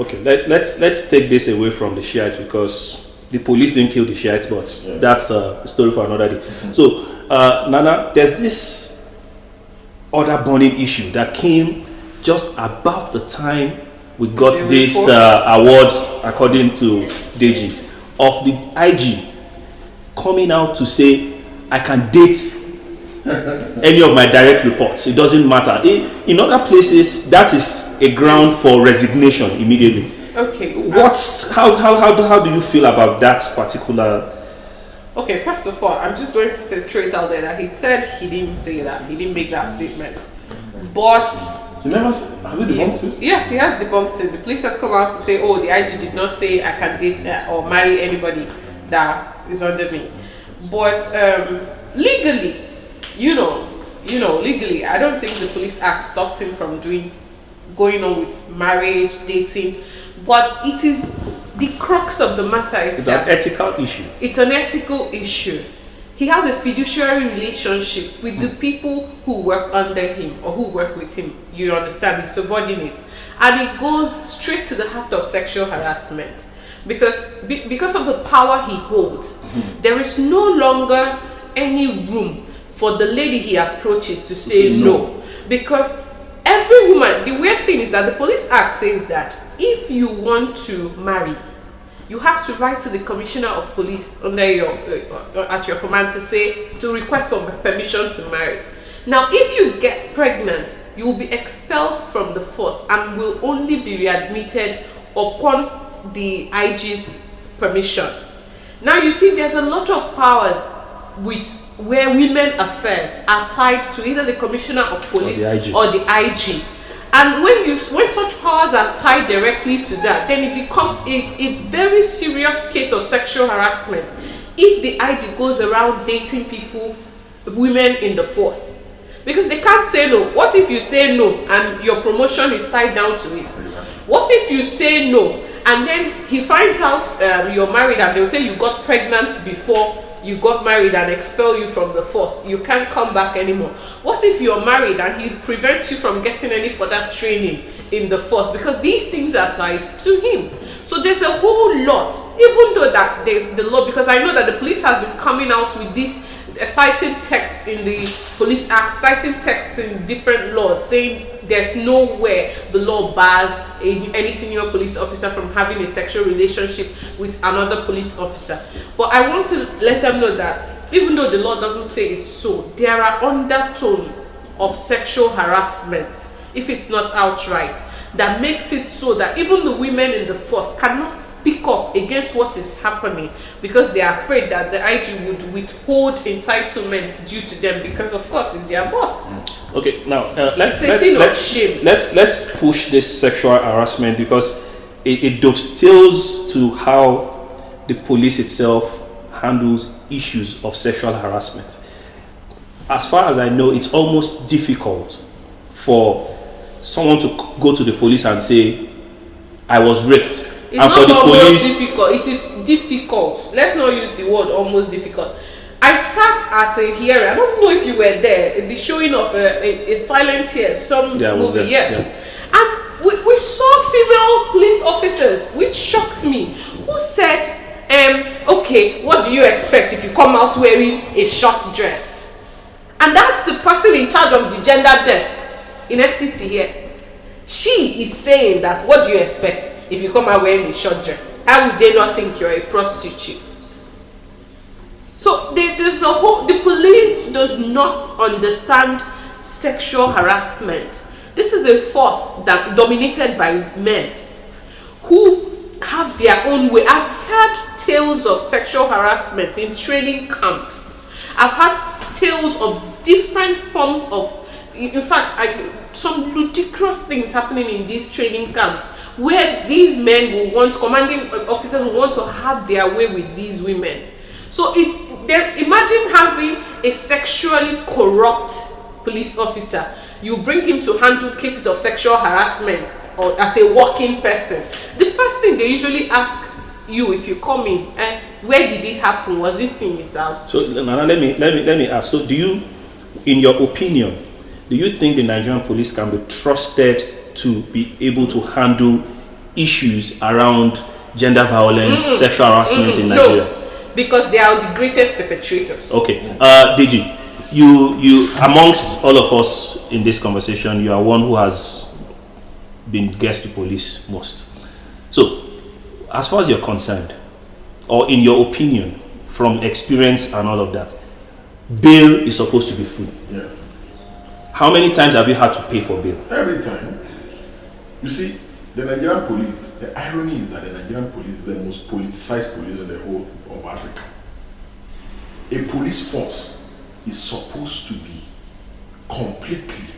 Okay, let's take this away from the Shiites, because the police didn't kill the Shiites, but that's a story for another day. So, Nana, there's this other burning issue that came just about the time we got this award, according to Deji, of the IG coming out to say, I can date any of my direct reports. It doesn't matter. In other places, that is a ground for resignation immediately. Okay. How do you feel about that particular? Okay, first of all, I'm just going to say straight out there that he said he didn't say that. He didn't make that statement. But has he debunked it? Yes, he has debunked it. The police has come out to say, oh, the IG did not say I can date or marry anybody that is under me. But legally, legally, I don't think the Police Act stopped him from going on with marriage, dating. But it is the crux of the matter is that it's an ethical issue. It's an ethical issue. He has a fiduciary relationship with the people who work under him or who work with him. You understand? His subordinates. And it goes straight to the heart of sexual harassment. Because of the power he holds, there is no longer any room for the lady he approaches to say no. Because every woman, the weird thing is that the Police Act says that if you want to marry, you have to write to the Commissioner of Police under at your command to request for permission to marry. Now, if you get pregnant, you will be expelled from the force and will only be readmitted upon the IG's permission. Now, you see, there's a lot of powers where women affairs are tied to either the Commissioner of Police or the IG. And when such powers are tied directly to that, then it becomes a very serious case of sexual harassment if the IG goes around dating women in the force. Because they can't say no. What if you say no and your promotion is tied down to it? What if you say no and then he finds out you're married and they'll say you got pregnant before you got married and expel you from the force? You can't come back anymore. What if you're married and he prevents you from getting any further training in the force? Because these things are tied to him. So there's a whole lot, even though that there's the law, because I know that the police has been coming out with this citing text in the Police Act, citing text in different laws, saying there's nowhere the law bars any senior police officer from having a sexual relationship with another police officer. But I want to let them know that even though the law doesn't say it's so, there are undertones of sexual harassment, if it's not outright, that makes it so that even the women in the force cannot speak up against what is happening because they are afraid that the IG would withhold entitlements due to them because, of course, it's their boss. Okay, now let's push this sexual harassment because it dovetails to how the police itself handles issues of sexual harassment. As far as I know, it's almost difficult for someone to go to the police and say, I was raped. It's not for the almost difficult. It is difficult. Let's not use the word almost difficult. I sat at a hearing. I don't know if you were there. The showing of a silent hear, some movie, yes. Yeah. And we saw female police officers, which shocked me, who said, okay, what do you expect if you come out wearing a short dress? And that's the person in charge of the gender desk in FCT here. She is saying that, what do you expect if you come out wearing a short dress? How would they not think you're a prostitute? So there's a whole, the police does not understand sexual harassment. This is a force that dominated by men who have their own way. I've heard tales of sexual harassment in training camps. I've had tales of different forms of, in fact, some ludicrous things happening in these training camps where these men will want, commanding officers will want to have their way with these women. So imagine having a sexually corrupt police officer. You bring him to handle cases of sexual harassment or as a working person. The first thing they usually ask you if you come in, where did it happen? Was it in his house? So Nana, let me ask. So do you, in your opinion, do you think the Nigerian police can be trusted to be able to handle issues around gender violence, sexual harassment in Nigeria? No, because they are the greatest perpetrators. Okay, Deji, you amongst all of us in this conversation, you are one who has been guest to police most. So, as far as you're concerned, or in your opinion, from experience and all of that, bail is supposed to be free. Yes. How many times have you had to pay for bail? Every time. You see, the Nigerian police, the irony is that the Nigerian police is the most politicized police in the whole of Africa. A police force is supposed to be completely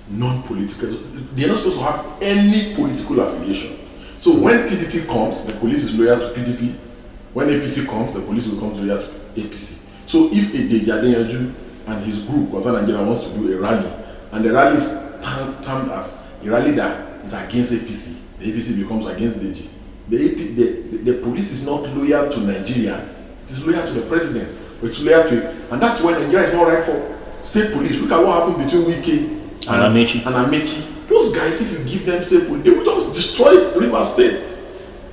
non-political. They're not supposed to have any political affiliation. So when PDP comes, the police is loyal to PDP. When APC comes, the police will come loyal to APC. So if a Deji Adeyanju and his group, Concerned Nigeria, wants to do a rally, and the rally is termed as a rally that is against APC, the APC becomes against Deji. The police is not loyal to Nigeria, it is loyal to the president, but it's loyal to it. And that's why Nigeria is not right for state police. Look at what happened between Wike and Amechi. Those guys, if you give them state police, they will just destroy River State.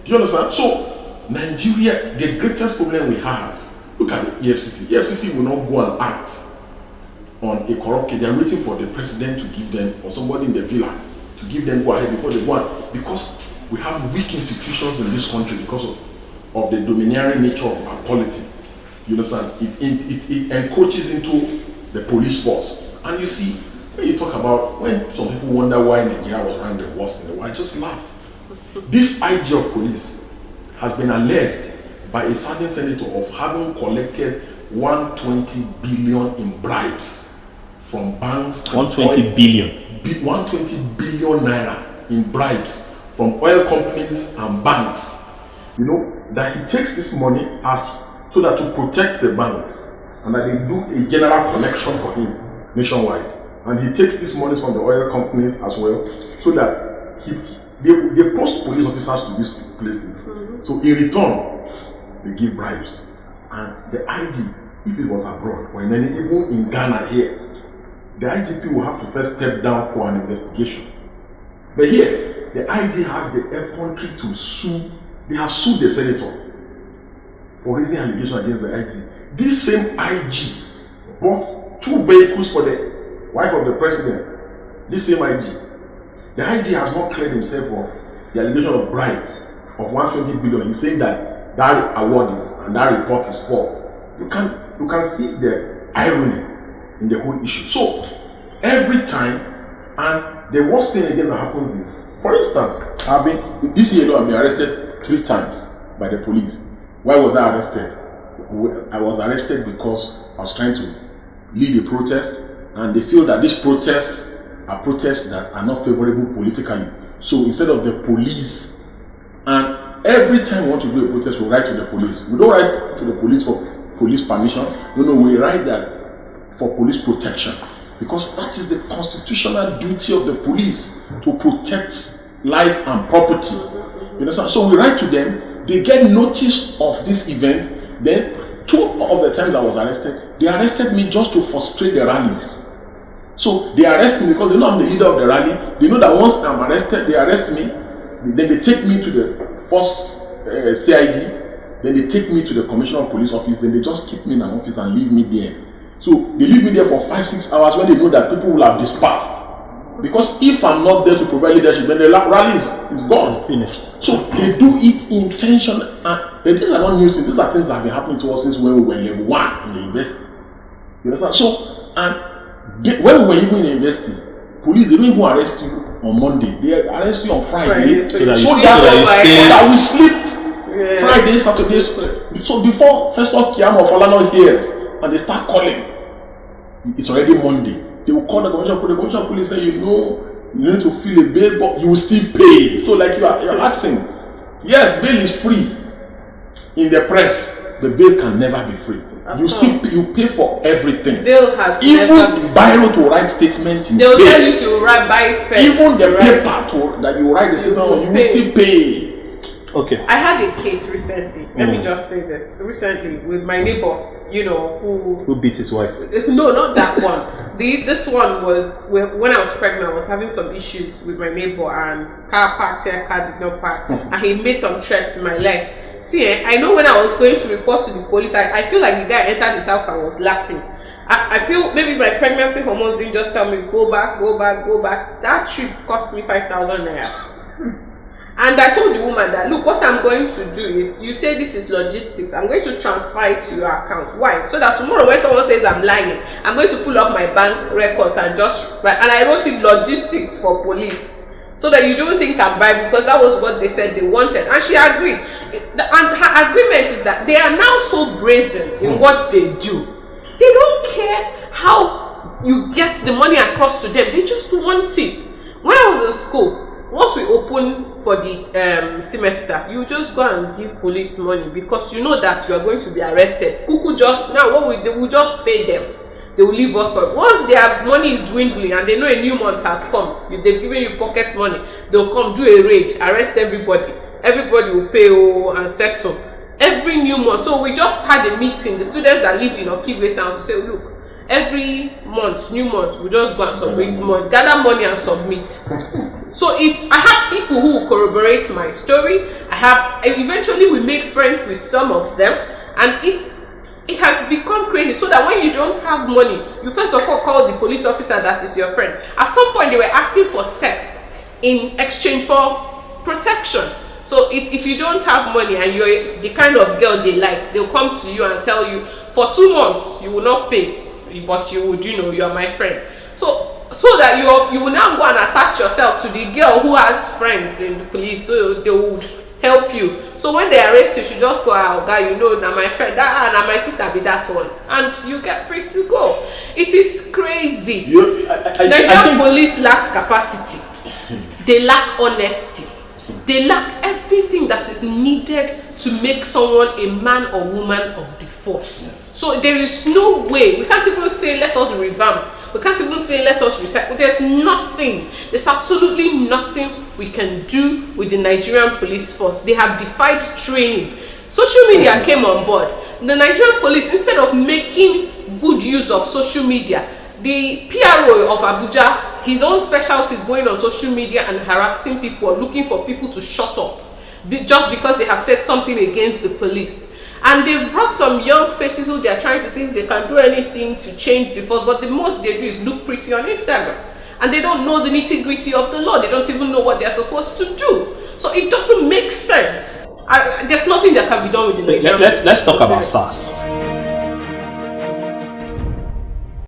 Do you understand? So, Nigeria, the greatest problem we have, look at the EFCC. The EFCC will not go and act on a corrupt case. They are waiting for the president to give them, or somebody in the villa, to give them go ahead before they go on. Because we have weak institutions in this country because of the domineering nature of our polity. You understand? It encroaches into the police force. And you see, when you talk about, when some people wonder why Nigeria was ranked the worst in the world, I just laugh. This IG of police has been alleged by a certain senator of having collected 120 billion in bribes from banks. 120 billion. 120 billion naira in bribes from oil companies and banks. You know, that he takes this money as so that to protect the banks, and that they do a general collection for him nationwide. And he takes these monies from the oil companies as well, so that they post police officers to these places. So in return, they give bribes. And the IG, if it was abroad, or even in Ghana here, the IGP will have to first step down for an investigation. But here, the IG has the effrontery to sue. They have sued the senator for raising allegations against the IG. This same IG bought 2 vehicles for the wife of the president. This same IG. The IG has not cleared himself of the allegation of bribe of 120 billion. He's saying that that award is, and that report is false. You can see the irony in the whole issue. So every time, and the worst thing again that happens is, for instance, this year I've been arrested 3 times by the police. Why was I arrested? I was arrested because I was trying to lead a protest, and they feel that these protests are protests that are not favorable politically. So instead of the police, and every time we want to do a protest, we write to the police. We don't write to the police for police permission. No, we write that for police protection, because that is the constitutional duty of the police, to protect life and property. You understand? So we write to them, they get notice of this event. Then 2 of the times I was arrested, they arrested me just to frustrate the rallies. So they arrest me because they know I'm the leader of the rally. They know that once I'm arrested, they arrest me. Then they take me to the first CID. Then they take me to the Commissioner of Police office. Then they just keep me in an office and leave me there. So they leave me there for 5-6 hours when they know that people will have dispersed. Because if I'm not there to provide leadership, then the rally is gone. It's finished. So they do it intentionally. And these are not new things. These are things that have been happening to us since when we were in level 1 in the university. You understand? So, when we were even in the university, police, they don't even arrest you on Monday. They arrest you on Friday. So that we sleep. Yeah. Friday, Saturday. So before Festus Kiyama of Falana hears and they start calling, it's already Monday. They will call the commissioner of police. The commissioner of police say, you need to fill a bail, but you will still pay. So like you're asking, yes, bail is free. In the press, the bail can never be free. You pay for everything. Bail has even biro to write statement, you they'll pay. tell you to write by pen. Even the paper that you write the statement on, you will still pay. Okay. I had a case recently. Let me just say this. Recently, with my neighbor, you know, who beats his wife. No, not that one. This one was when I was pregnant. I was having some issues with my neighbor, and car parked here, car did not park, and he made some threats in my leg. See, I know when I was going to report to the police, I feel like the guy entered his house and was laughing. I feel maybe my pregnancy hormones didn't just tell me go back. That trip cost me 5,000 naira. And I told the woman that, look, what I'm going to do is, you say this is logistics, I'm going to transfer it to your account. Why? So that tomorrow when someone says I'm lying, I'm going to pull up my bank records and just write. And I wrote it logistics for police. So that you don't think I'm bribed, because that was what they said they wanted. And she agreed. And her agreement is that they are now so brazen in what they do. They don't care how you get the money across to them. They just want it. When I was in school, once we open for the semester, you just go and give police money because you know that you are going to be arrested. Kuku just now, they will just pay them. They will leave us up. Once their money is dwindling and they know a new month has come, they've given you pocket money, they'll come do a raid, arrest everybody. Everybody will pay and settle every new month. So we just had a meeting. The students that lived in Okigwe town to say, look, every month, new month, we just go and submit money, gather money and submit. So I have people who will corroborate my story. Eventually we made friends with some of them, and it has become crazy. So that when you don't have money, you first of all call the police officer that is your friend. At some point they were asking for sex in exchange for protection. So if you don't have money and you're the kind of girl they like, they'll come to you and tell you, for 2 months you will not pay, but you would, you are my friend. So that you will now go and attach yourself to the girl who has friends in the police, so they would help you. So when they arrest you, you just go, oh, guy, now my friend, now my sister be that one, and you get free to go. It is crazy. Nigerian police lacks capacity. They lack honesty. They lack everything that is needed to make someone a man or woman of the force. So there is no way. We can't even say let us revamp. We can't even say let us recycle. There's nothing. There's absolutely nothing we can do with the Nigerian police force. They have defied training. Social media came on board. The Nigerian police, instead of making good use of social media, the PRO of Abuja, his own specialty is going on social media and harassing people or looking for people to shut up just because they have said something against the police. And they've brought some young faces who they are trying to see if they can do anything to change the force, but the most they do is look pretty on Instagram. And they don't know the nitty-gritty of the law. They don't even know what they're supposed to do. So it doesn't make sense. There's nothing that can be done with the Nigerian. Let's talk about SARS.